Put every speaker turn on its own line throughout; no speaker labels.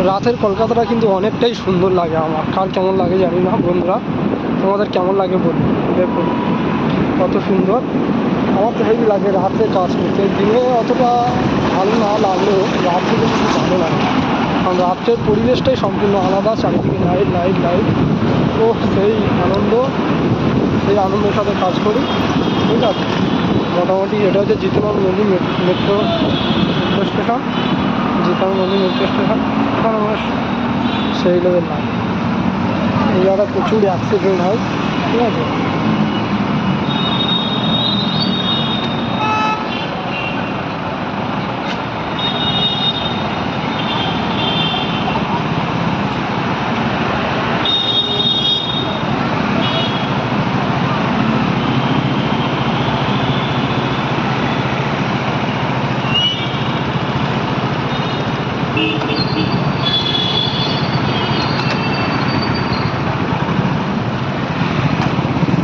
রাতের কলকাতাটা কিন্তু অনেকটাই সুন্দর লাগে আমার। কার কেমন লাগে জানি না বন্ধুরা, তোমাদের কেমন লাগে বলুন। দেখুন কত সুন্দর, আমার তো হেভি লাগে রাতে কাজ করতে। দিনে অতটা ভালো না লাগলেও রাত্রে কিন্তু খুব ভালো লাগে, কারণ রাত্রের পরিবেশটাই সম্পূর্ণ আলাদা। চারিদিকে লাইট লাইট লাইট, তো সেই আনন্দের সাথে কাজ করি। ঠিক আছে, মোটামুটি এটা হচ্ছে জিতেন্দ্র নদী মেট্রো স্টেশন, জিতেন্দ্র নদী মেট্রো স্টেশন। এখন আমার সেই লেভেল না, এই জায়গায় প্রচুর অ্যাক্সিডেন্ট হয়। ঠিক আছে,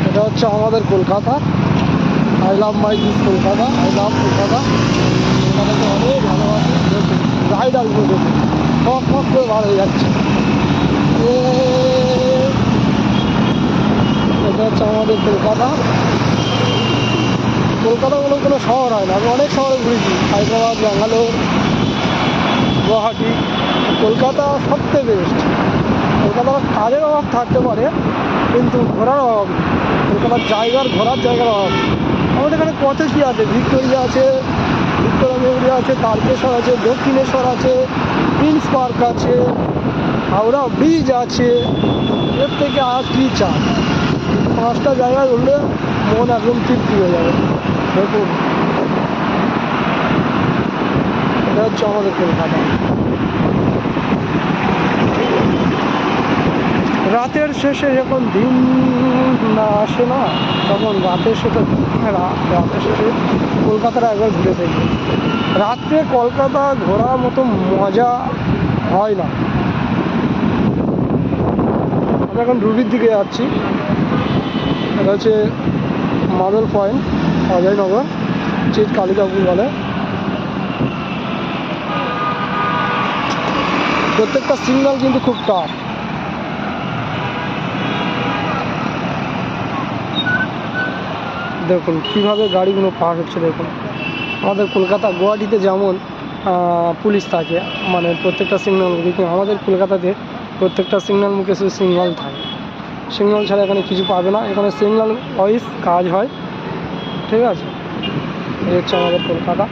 এটা হচ্ছে আমাদের Kolkata. I love my this Kolkata, I love Kolkata. কলকাতাকে অনেক ভালোবাসি। দেখুন রাইডারগুলো দেখুন টক টক করে বার হয়ে যাচ্ছে। এটা হচ্ছে আমাদের কলকাতা। কলকাতা কোনো শহর হয় না, আমি অনেক শহরে ঘুরেছি, হায়দ্রাবাদ, ব্যাঙ্গালোর, গুয়াহাটি। কলকাতা সবথেকে বেস্ট। কলকাতার কাজের অভাব থাকতে পারে, কিন্তু ঘোরার অভাব নেই। কলকাতার ঘোরার জায়গার অভাব। আমাদের এখানে কত কী আছে, ভিক্টোরিয়া আছে, ভিক্টোরিয়া মেমোরিয়াল আছে, তারকেশ্বর আছে, দক্ষিণেশ্বর আছে, প্রিন্স পার্ক আছে, হাওড়া ব্রিজ আছে। এর থেকে আর কী চান? 5টা জায়গায় উঠলে মন একদম তৃপ্তি হয়ে যাবে। দেখুন এটা হচ্ছে আমাদের কলকাতা। রাতের শেষে যখন দিন না আসে না, তখন রাতের শেষে কলকাতাটা একবার ঘুরে দেখবে। রাত্রে কলকাতা ঘোরার মতো মজা হয় না। আমি এখন রুবির দিকে যাচ্ছি। এটা হচ্ছে মাদল পয়েন্ট, অজয়নগর, চিট কালিকাপুর বলে। প্রত্যেকটা সিগন্যাল কিন্তু খুব টাফ। দেখুন কীভাবে গাড়িগুলো পার হচ্ছে। দেখুন আমাদের কলকাতা, গুয়াহাটিতে যেমন পুলিশ থাকে, মানে প্রত্যেকটা সিগন্যাল, কিন্তু আমাদের কলকাতাতে প্রত্যেকটা সিগন্যাল মুখে শুধু সিগন্যাল থাকে। সিগন্যাল ছাড়া এখানে কিছু পাবে না, এখানে সিগন্যাল ওয়াইজ কাজ হয়। ঠিক আছে, এই হচ্ছে আমাদের কলকাতা।